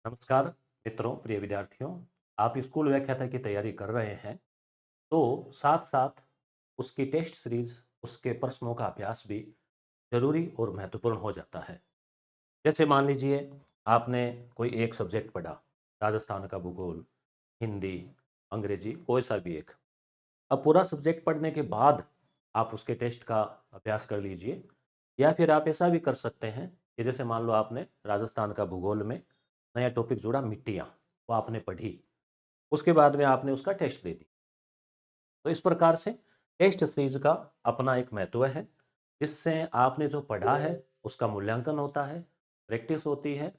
नमस्कार मित्रों, प्रिय विद्यार्थियों। आप स्कूल व्याख्याता की तैयारी कर रहे हैं तो साथ साथ उसकी टेस्ट सीरीज, उसके प्रश्नों का अभ्यास भी जरूरी और महत्वपूर्ण हो जाता है। जैसे मान लीजिए आपने कोई एक सब्जेक्ट पढ़ा, राजस्थान का भूगोल, हिंदी, अंग्रेजी, कोई सा भी एक। अब पूरा सब्जेक्ट पढ़ने के बाद आप उसके टेस्ट का अभ्यास कर लीजिए। या फिर आप ऐसा भी कर सकते हैं कि जैसे मान लो आपने राजस्थान का भूगोल में नया टॉपिक जुड़ा मिट्टियाँ, वो आपने पढ़ी, उसके बाद में आपने उसका टेस्ट दे दी। तो इस प्रकार से टेस्ट सीरीज का अपना एक महत्व है, जिससे आपने जो पढ़ा है उसका मूल्यांकन होता है, प्रैक्टिस होती है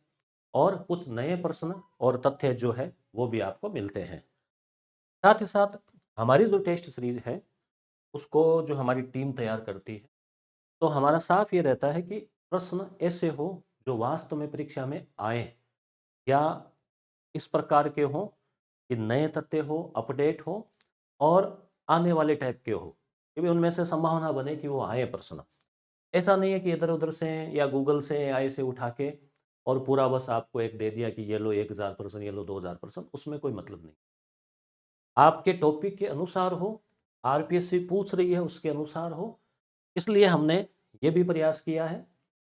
और कुछ नए प्रश्न और तथ्य जो है वो भी आपको मिलते हैं। साथ ही साथ हमारी जो टेस्ट सीरीज है उसको जो हमारी टीम तैयार करती है, तो हमारा साफ ये रहता है कि प्रश्न ऐसे हो जो वास्तव में परीक्षा में आए, या इस प्रकार के हो कि नए तथ्य हो, अपडेट हो और आने वाले टाइप के हो, कि भी उनमें से संभावना बने कि वो आए प्रश्न। ऐसा नहीं है कि इधर उधर से या गूगल से एआई से उठा के और पूरा बस आपको एक दे दिया कि ये लो 1000 प्रश्न, ये लो 2000 प्रश्न, उसमें कोई मतलब नहीं। आपके टॉपिक के अनुसार हो, आरपीएससी पूछ रही है उसके अनुसार हो। इसलिए हमने ये भी प्रयास किया है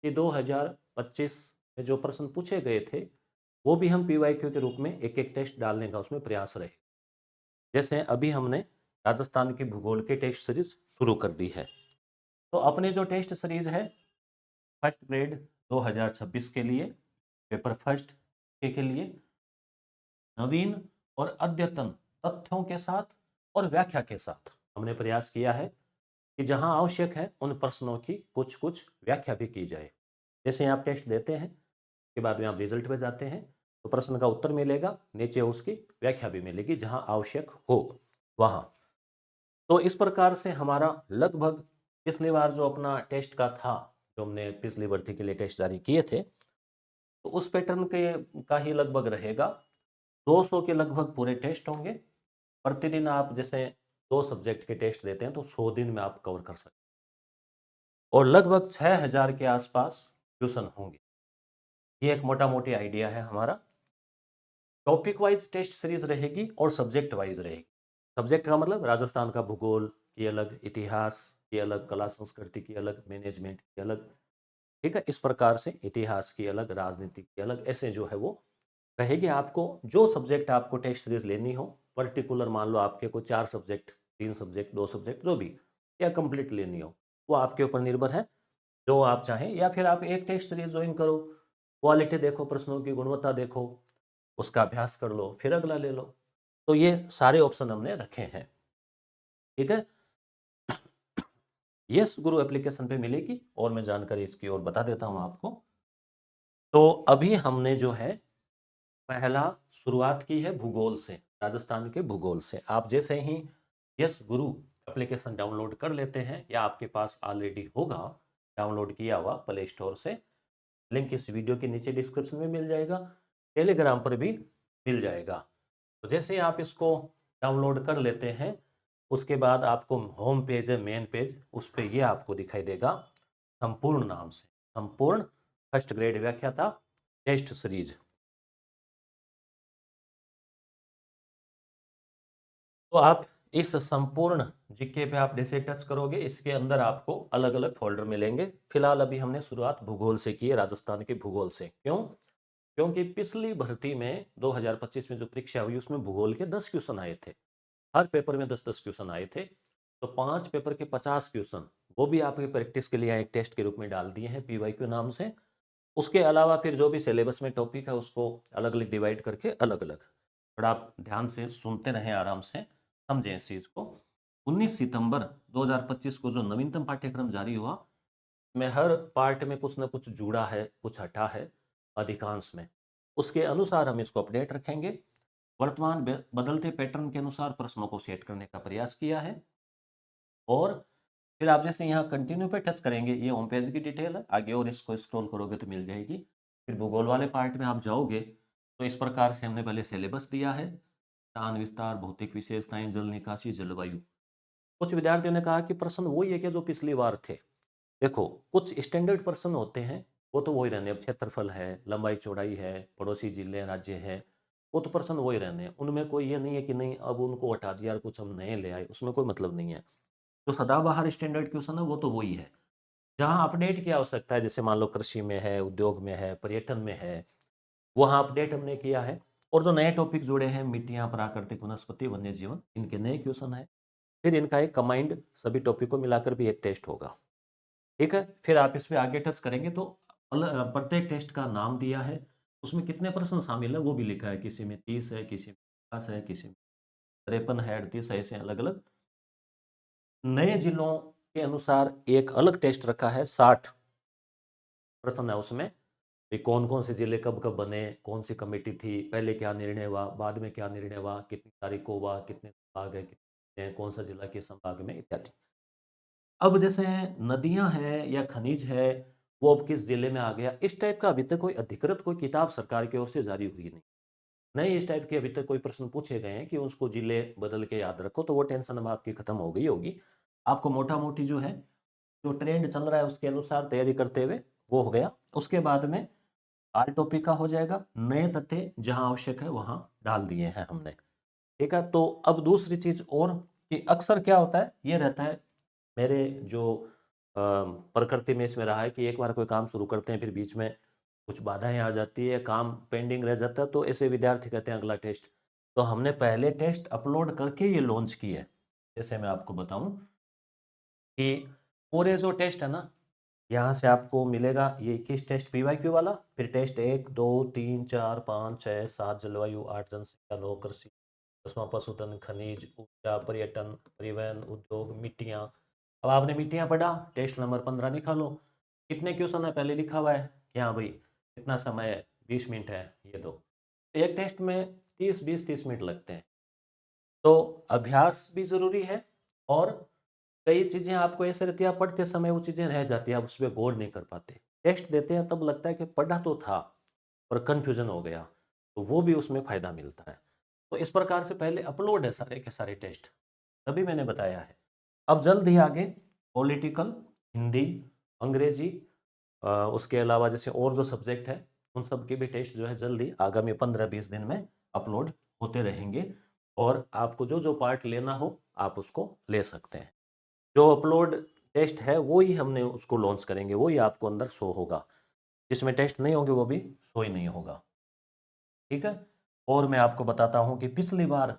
कि 2025 में जो प्रश्न पूछे गए थे वो भी हम पीवाईक्यू के रूप में एक एक टेस्ट डालने का उसमें प्रयास रहे। जैसे अभी हमने राजस्थान के भूगोल के टेस्ट सीरीज शुरू कर दी है। तो अपनी जो टेस्ट सीरीज है फर्स्ट ग्रेड 2026 के लिए, पेपर फर्स्ट के लिए नवीन और अद्यतन तथ्यों के साथ और व्याख्या के साथ हमने प्रयास किया है कि जहां आवश्यक है उन प्रश्नों की कुछ कुछ व्याख्या भी की जाए। जैसे आप टेस्ट देते हैं के बाद में आप रिजल्ट पे जाते हैं तो प्रश्न का उत्तर मिलेगा, नीचे उसकी व्याख्या भी मिलेगी जहां आवश्यक हो वहां। तो इस प्रकार से हमारा लगभग पिछली बार जो अपना टेस्ट का था, जो हमने पिछली भर्ती के लिए टेस्ट जारी किए थे, तो उस पैटर्न के का ही लगभग रहेगा। 200 के लगभग पूरे टेस्ट होंगे। प्रतिदिन आप जैसे 2 सब्जेक्ट के टेस्ट देते हैं तो 100 दिन में आप कवर कर सकते हैं, और लगभग 6000 के आसपास ट्यूशन होंगे। ये एक मोटा मोटी आइडिया है हमारा। टॉपिक वाइज टेस्ट सीरीज रहेगी और सब्जेक्ट वाइज रहेगी। सब्जेक्ट का मतलब राजस्थान का भूगोल की अलग, इतिहास की अलग, कला संस्कृति की अलग, मैनेजमेंट की अलग। ठीक है, इस प्रकार से इतिहास की अलग, राजनीति की अलग, ऐसे जो है वो रहेगी। आपको जो सब्जेक्ट आपको टेस्ट सीरीज लेनी हो, पर्टिकुलर मान लो आपके को 4 सब्जेक्ट, 3 सब्जेक्ट, 2 सब्जेक्ट जो भी, या कंप्लीट लेनी हो, वो आपके ऊपर निर्भर है, जो आप चाहें। या फिर आप एक टेस्ट सीरीज ज्वाइन करो, क्वालिटी देखो, प्रश्नों की गुणवत्ता देखो, उसका अभ्यास कर लो, फिर अगला ले लो। तो ये सारे ऑप्शन हमने रखे हैं। ठीक है। यस गुरु एप्लीकेशन पे मिलेगी और मैं जानकारी इसकी और बता देता हूँ आपको। तो अभी हमने जो है पहला शुरुआत की है भूगोल से, राजस्थान के भूगोल से। आप जैसे ही यस गुरु एप्लीकेशन डाउनलोड कर लेते हैं, या आपके पास ऑलरेडी होगा डाउनलोड किया हुआ प्ले स्टोर से, लिंक इस वीडियो के नीचे डिस्क्रिप्शन में मिल जाएगा, टेलीग्राम पर भी मिल जाएगा। तो जैसे ही आप इसको डाउनलोड कर लेते हैं, उसके बाद आपको होम पेज है, मेन पेज, उस पे ये आपको दिखाई देगा संपूर्ण नाम से, संपूर्ण फर्स्ट ग्रेड व्याख्याता टेस्ट सीरीज। तो आप इस संपूर्ण जीके पे आप जैसे टच करोगे, इसके अंदर आपको अलग अलग फोल्डर मिलेंगे। फिलहाल अभी हमने शुरुआत भूगोल से की है, राजस्थान के भूगोल से। क्यों? क्योंकि पिछली भर्ती में 2025 में जो परीक्षा हुई उसमें भूगोल के 10 क्वेश्चन आए थे। हर पेपर में 10-10 क्वेश्चन आए थे। तो 5 पेपर के 50 क्वेश्चन वो भी आपकी प्रैक्टिस के लिए एक टेस्ट के रूप में डाल दिए हैं पीवाईक्यू नाम से। उसके अलावा फिर जो भी सिलेबस में टॉपिक है उसको अलग अलग डिवाइड करके अलग अलग। थोड़ा आप ध्यान से सुनते रहें, आराम से समझें इस चीज़ को। 19 सितंबर 2025 को जो नवीनतम पाठ्यक्रम जारी हुआ, में हर पार्ट में कुछ ना कुछ जुड़ा है, कुछ हटा है, अधिकांश में। उसके अनुसार हम इसको अपडेट रखेंगे। वर्तमान बदलते पैटर्न के अनुसार प्रश्नों को सेट करने का प्रयास किया है। और फिर आप जैसे यहाँ कंटिन्यू पे टच करेंगे, ये होम पेज की डिटेल है, आगे और इसको स्क्रॉल करोगे तो मिल जाएगी। फिर भूगोल वाले पार्ट में आप जाओगे तो इस प्रकार से हमने पहले सिलेबस दिया है, स्थान विस्तार, भौतिक विशेषताएं, जल निकासी, जलवायु। कुछ विद्यार्थियों ने कहा कि प्रश्न वही है कि जो पिछली बार थे। देखो, कुछ स्टैंडर्ड प्रश्न होते हैं वो तो वही रहने, अब क्षेत्रफल है, लंबाई चौड़ाई है, पड़ोसी जिले राज्य है, वो तो प्रश्न वही रहने हैं। उनमें कोई ये नहीं है कि नहीं अब उनको हटा दिया और कुछ हम नए ले आए, उसमें कोई मतलब नहीं है। जो सदाबहार स्टैंडर्ड क्वेश्चन है वो तो वही है। जहाँ अपडेट की आवश्यकता है, जैसे मान लो कृषि में है, उद्योग में है, पर्यटन में है, वहाँ अपडेट हमने किया है। और जो नए टॉपिक जुड़े हैं, मिट्टियाँ, प्राकृतिक वनस्पति, वन्य जीवन, इनके नए क्वेश्चन है। फिर इनका एक कंबाइंड सभी टॉपिक को मिलाकर भी एक टेस्ट होगा। ठीक है, फिर आप इस पे आगे टच करेंगे तो प्रत्येक टेस्ट का नाम दिया है, उसमें कितने प्रश्न शामिल है वो भी लिखा है, किसी में 30 है, किसी में 50 है, किसी में 53 है, 38 है, ऐसे अलग अलग। नए जिलों के अनुसार एक अलग टेस्ट रखा है, 60 प्रश्न है उसमें, कि कौन कौन से जिले कब कब बने, कौन सी कमेटी थी, पहले क्या निर्णय हुआ, बाद में क्या निर्णय हुआ, कितनी तारीख को हुआ, कितने संभाग है, कितने हैं, कौन सा जिला के संभाग में, इत्यादि। अब जैसे नदियां हैं या खनिज है, वो अब किस जिले में आ गया, इस टाइप का अभी तक कोई अधिकृत कोई किताब सरकार की ओर से जारी हुई नहीं। नहीं, इस टाइप के अभी तक कोई प्रश्न पूछे गए हैं कि उसको जिले बदल के याद रखो, तो वो टेंशन अब आपकी खत्म हो गई होगी। आपको मोटा मोटी जो है, जो ट्रेंड चल रहा है उसके अनुसार तैयारी करते हुए वो हो गया। उसके बाद में आल टॉपिक का हो जाएगा, नए तथ्य जहां आवश्यक है वहां डाल दिए हैं हमने। ठीक है, तो अब दूसरी चीज और, कि अक्सर क्या होता है, ये रहता है मेरे जो प्रकृति में इसमें रहा है, कि एक बार कोई काम शुरू करते हैं फिर बीच में कुछ बाधाएं आ जाती है, काम पेंडिंग रह जाता है, तो ऐसे विद्यार्थी कहते हैं अगला टेस्ट। तो हमने पहले टेस्ट अपलोड करके ये लॉन्च की है। जैसे मैं आपको बताऊं कि पूरे जो टेस्ट है ना, यहाँ से आपको मिलेगा ये 21 टेस्ट पीवाईक्यू वाला, फिर टेस्ट 1 2 3 4 5 6 7 जलवायु, 8 जनसंख्या, 9 कृषि, 10वां पशुधन, खनिज, ऊर्जा, पर्यटन, परिवहन, उद्योग, मिट्टियाँ। अब आपने मिट्टियाँ पढ़ा, टेस्ट नंबर 15 निकालो। कितने क्वेश्चन है पहले लिखा हुआ है कि हाँ भाई कितना समय है, 20 मिनट है, ये दो। एक टेस्ट में 30 मिनट लगते हैं। तो अभ्यास भी जरूरी है, और कई चीजें आपको ऐसे रहती है, आप पढ़ते समय वो चीजें रह जाती है, आप उस पर गौर नहीं कर पाते। टेस्ट देते हैं तब लगता है कि पढ़ा तो था पर कंफ्यूजन हो गया, तो वो भी उसमें फायदा मिलता है। तो इस प्रकार से पहले अपलोड है सारे के सारे टेस्ट, तभी मैंने बताया है। अब जल्द ही आगे पॉलिटिकल, हिंदी, अंग्रेजी, उसके अलावा जैसे और जो सब्जेक्ट है, उन सब के भी टेस्ट जो है जल्दी आगामी 15-20 दिन में अपलोड होते रहेंगे। और आपको जो जो पार्ट लेना हो आप उसको ले सकते हैं। जो अपलोड टेस्ट है वो ही हमने उसको लॉन्च करेंगे, वो ही आपको अंदर शो होगा। जिसमें टेस्ट नहीं होंगे वो भी शो ही नहीं होगा। ठीक है, और मैं आपको बताता हूँ कि पिछली बार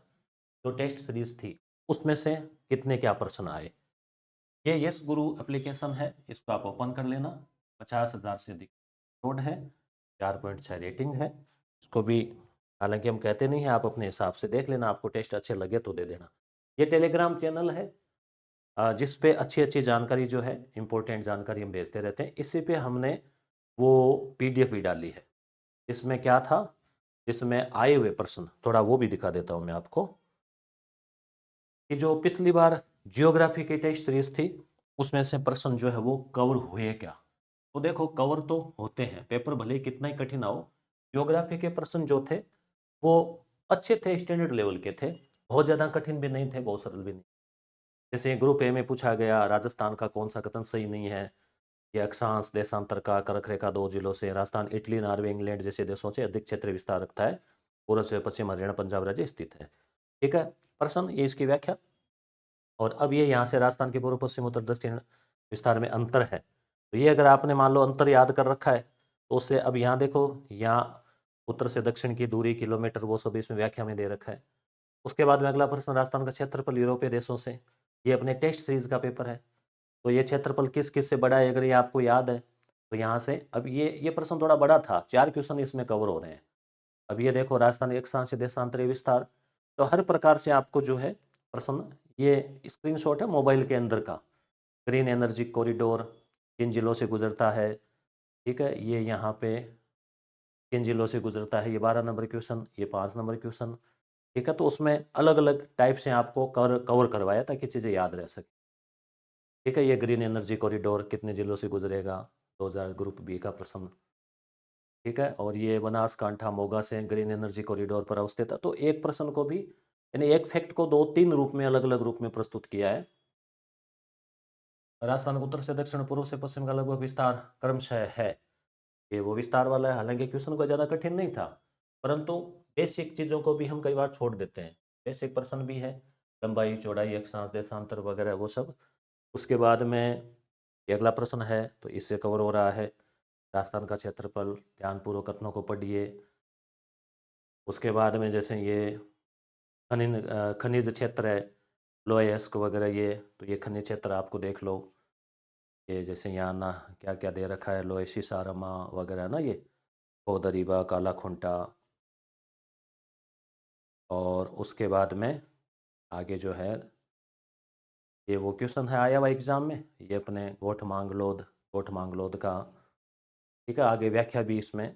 जो टेस्ट सीरीज थी उसमें से कितने क्या प्रश्न आए। ये यस गुरु एप्लीकेशन है, इसको आप ओपन कर लेना। 50,000 से अधिक डाउनलोड है, 4.6 रेटिंग है। इसको भी हालांकि हम कहते नहीं हैं, आप अपने हिसाब से देख लेना, आपको टेस्ट अच्छे लगे तो दे देना। ये टेलीग्राम चैनल है, जिस पे अच्छी अच्छी जानकारी जो है, इंपॉर्टेंट जानकारी हम भेजते रहते हैं। इसी पे हमने वो पीडीएफ भी डाली है। इसमें क्या था, इसमें आए हुए प्रश्न थोड़ा वो भी दिखा देता हूँ मैं आपको, कि जो पिछली बार जियोग्राफी की टेस्ट सीरीज थी उसमें से प्रश्न जो है वो कवर हुए क्या। तो देखो कवर तो होते हैं, पेपर भले ही कितना ही कठिन हो, जियोग्राफी के प्रश्न जो थे वो अच्छे थे, स्टैंडर्ड लेवल के थे, बहुत ज़्यादा कठिन भी नहीं थे, बहुत सरल भी नहीं। जैसे ग्रुप ए में पूछा गया, राजस्थान का कौन सा कथन सही नहीं है, ये अक्षांश देशांतर का करक रेखा 2 जिलों से, राजस्थान इटली, नॉर्वे, इंग्लैंड जैसे देशों से अधिक क्षेत्र विस्तार रखता है, पूर्व से पश्चिम हरियाणा पंजाब राज्य स्थित है। ठीक है, प्रश्न ये इसकी व्याख्या। और अब ये यहाँ से राजस्थान के पूर्व पश्चिम उत्तर दक्षिण विस्तार में अंतर है, तो ये अगर आपने मान लो अंतर याद कर रखा है तो उससे अब यहाँ देखो, यहाँ उत्तर से दक्षिण की दूरी किलोमीटर वो सब इसमें व्याख्या में दे रखा है। उसके बाद में अगला प्रश्न, राजस्थान का क्षेत्रफल यूरोपीय देशों से, ये अपने टेस्ट सीरीज का पेपर है, तो ये क्षेत्रफल किस किस से बड़ा है अगर ये आपको याद है तो यहाँ से, अब ये प्रश्न थोड़ा बड़ा था, 4 क्वेश्चन इसमें कवर हो रहे हैं। अब ये देखो, राजस्थान एक स्थान से देशांतरीय विस्तार, तो हर प्रकार से आपको जो है प्रश्न, ये स्क्रीनशॉट है मोबाइल के अंदर का, ग्रीन एनर्जी कॉरिडोर किन जिलों से गुजरता है। ठीक है, ये यहाँ पे किन जिलों से गुजरता है, ये 12 नंबर क्वेश्चन, ये 5 नंबर क्वेश्चन। ठीक है, तो उसमें अलग अलग टाइप से आपको कवर करवाया ताकि चीज़ें याद रह सके। ठीक है, ये ग्रीन एनर्जी कॉरिडोर कितने जिलों से गुजरेगा, 2000 ग्रुप बी का प्रश्न। ठीक है, और ये बनासकांठा मोगा से ग्रीन एनर्जी कॉरिडोर पर अवस्थित है। तो एक प्रश्न को भी, यानी एक फैक्ट को 2-3 रूप में, अलग अलग रूप में प्रस्तुत किया है। राजस्थान उत्तर से दक्षिण, पूर्व से पश्चिम का लगभग विस्तार क्रमशः है। ये वो विस्तार वाला है, हालाँकि क्वेश्चन कोई ज़्यादा कठिन नहीं था, परंतु बेसिक चीज़ों को भी हम कई बार छोड़ देते हैं। बेसिक प्रश्न भी है, लंबाई, चौड़ाई, अक्षांश, देशांतर वगैरह वो सब। उसके बाद में ये अगला प्रश्न है, तो इससे कवर हो रहा है राजस्थान का क्षेत्रफल, ध्यानपूर्वक कथनों को पढ़िए। उसके बाद में जैसे ये खनिज क्षेत्र है, लोहयस्क वगैरह ये, तो ये खनिज क्षेत्र आपको देख लो। ये जैसे यहाँ ना क्या-क्या दे रखा है, लोहे सीसारामा वगैरह ना ये, कोदरीबा, काला खूंटा। और उसके बाद में आगे जो है, ये वो क्वेश्चन है आया हुआ एग्जाम में, ये अपने गोठ मांगलोद का। ठीक है, आगे व्याख्या भी इसमें,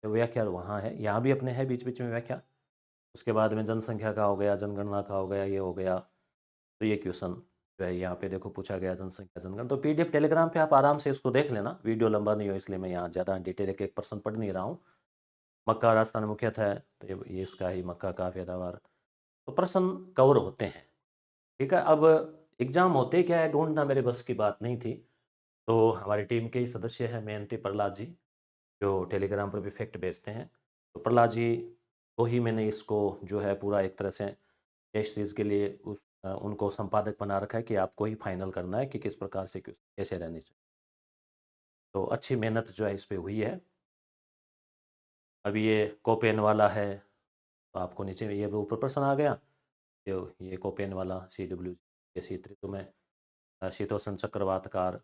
तो व्याख्या वहाँ है, यहाँ भी अपने है बीच बीच में व्याख्या। उसके बाद में जनसंख्या का हो गया, जनगणना का हो गया, ये हो गया। तो ये क्वेश्चन जो है यहाँ पे देखो पूछा गया, जनसंख्या जनगणना। तो पीडीएफ टेलीग्राम पे आप आराम से इसको देख लेना, वीडियो लंबा नहीं हो इसलिए मैं यहाँ ज़्यादा डिटेल एक एक पर्सन पढ़ नहीं रहा हूँ। मक्का राजस्थान मुख्यतः है, तो ये इसका ही मक्का का पैदावार। तो प्रश्न कवर होते हैं। ठीक है, अब एग्ज़ाम होते क्या है ढूंढना मेरे बस की बात नहीं थी। तो हमारी टीम के ही सदस्य हैं मेहनती प्रहलाद जी, जो टेलीग्राम पर भी फैक्ट भेजते हैं। तो प्रहलाद जी को ही मैंने इसको जो है पूरा एक तरह से टेस्ट सीरीज़ के लिए उनको संपादक बना रखा है कि आपको ही फाइनल करना है कि किस प्रकार से कैसे रहनी चाहिए। तो अच्छी मेहनत जो है इस पे हुई है। अभी ये कोपेन वाला है, तो आपको नीचे में ये ऊपर प्रश्न आ गया। तो ये कोपेन वाला CW, ये शीत ऋतु में शीतोष्ण चक्रवातकार,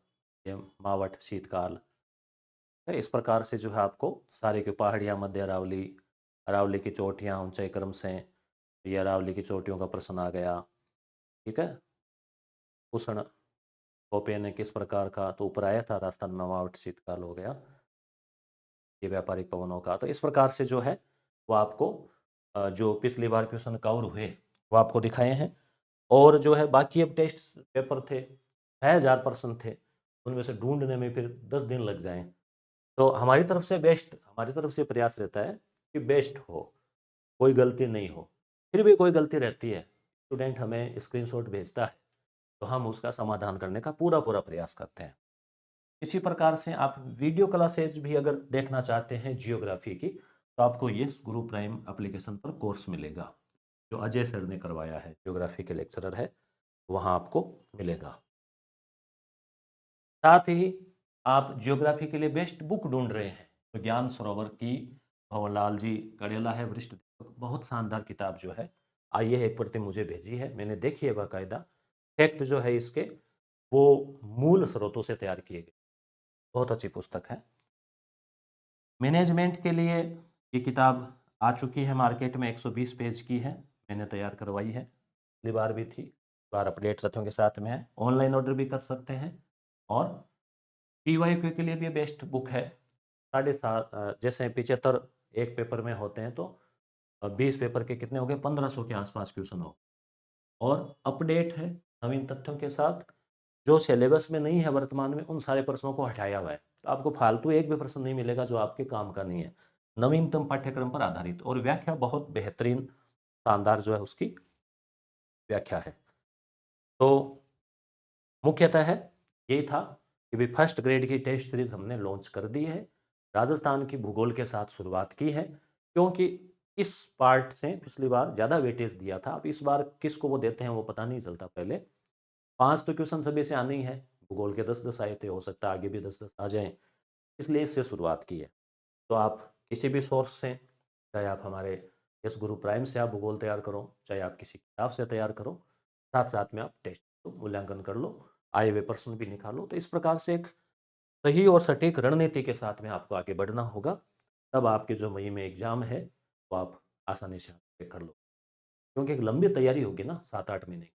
ये मावठ शीतकाल। तो इस प्रकार से जो है आपको सारे के पहाड़ियाँ, मध्य अरावली, अरावली की चोटियाँ ऊंचाई क्रम से, ये अरावली की चोटियों का प्रश्न आ गया। ठीक है, उष्ण कोपेन किस प्रकार का, तो ऊपर आया था राजस्थान में मावठ शीतकाल हो गया, ये व्यापारिक पवनों का। तो इस प्रकार से जो है वो आपको जो पिछली बार क्वेश्चन कवर हुए वो आपको दिखाए हैं। और जो है बाकी अब टेस्ट पेपर थे, 6,000 प्रश्न थे, उनमें से ढूंढने में फिर 10 दिन लग जाएं। तो हमारी तरफ से प्रयास रहता है कि बेस्ट हो, कोई गलती नहीं हो। फिर भी कोई गलती रहती है, स्टूडेंट हमें स्क्रीनशॉट भेजता है, तो हम उसका समाधान करने का पूरा पूरा प्रयास करते हैं। इसी प्रकार से आप वीडियो क्लासेज भी अगर देखना चाहते हैं जियोग्राफी की, तो आपको ये गुरु प्राइम एप्लीकेशन पर कोर्स मिलेगा, जो अजय सर ने करवाया है, जियोग्राफी के लेक्चरर है, वहाँ आपको मिलेगा। साथ ही आप जियोग्राफी के लिए बेस्ट बुक ढूंढ रहे हैं, तो ज्ञान सरोवर की भंवरलाल जी कड़ेला है, वरिष्ठ अध्यापक, बहुत शानदार किताब जो है, आइए एक प्रति मुझे भेजी है, मैंने देखी है बाकायदा। फैक्ट जो है इसके वो मूल स्रोतों से तैयार किए गए, बहुत अच्छी पुस्तक है। मैनेजमेंट के लिए ये किताब आ चुकी है मार्केट में, 120 पेज की है, मैंने तैयार करवाई है, पिछली बार भी थी, इस बार अपडेट तथ्यों के साथ में है, ऑनलाइन ऑर्डर भी कर सकते हैं। और PYQ के लिए भी बेस्ट बुक है, 7.5 जैसे 75 एक पेपर में होते हैं, तो 20 पेपर के कितने हो गए, 1500 के आसपास क्वेश्चन हो, और अपडेट है नवीन तथ्यों के साथ। जो सिलेबस में नहीं है वर्तमान में, उन सारे प्रश्नों को हटाया हुआ है, तो आपको फालतू एक भी प्रश्न नहीं मिलेगा जो आपके काम का नहीं है। नवीनतम पाठ्यक्रम पर आधारित, और व्याख्या बहुत बेहतरीन शानदार जो है उसकी व्याख्या है। तो मुख्यतः है यही था कि भी फर्स्ट ग्रेड की टेस्ट सीरीज हमने लॉन्च कर दी है, राजस्थान की भूगोल के साथ शुरुआत की है, क्योंकि इस पार्ट से पिछली बार ज़्यादा वेटेज दिया था, अब इस बार किसको वो देते हैं वो पता नहीं चलता। पहले 5 तो क्वेश्चन सभी से आने ही है, भूगोल के 10-10 आए थे, हो सकता है आगे भी 10-10 आ जाएं, इसलिए इससे शुरुआत की है। तो आप किसी भी सोर्स से, चाहे आप हमारे यस गुरु प्राइम से आप भूगोल तैयार करो, चाहे आप किसी किताब से तैयार करो, साथ साथ में आप टेस्ट तो मूल्यांकन कर लो, आए हुए प्रश्न भी निकालो। तो इस प्रकार से एक सही और सटीक रणनीति के साथ में आपको आगे बढ़ना होगा, तब आपके जो मई में एग्जाम है वो आप आसानी से कर लो, क्योंकि एक लंबी तैयारी होगी ना, 7-8 महीने,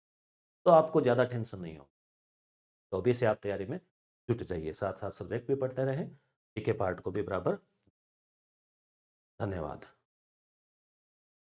तो आपको ज़्यादा टेंशन नहीं हो। तो अभी से आप तैयारी में जुट जाइए, साथ साथ सब्जेक्ट भी पढ़ते रहें, जीके पार्ट को भी बराबर। धन्यवाद।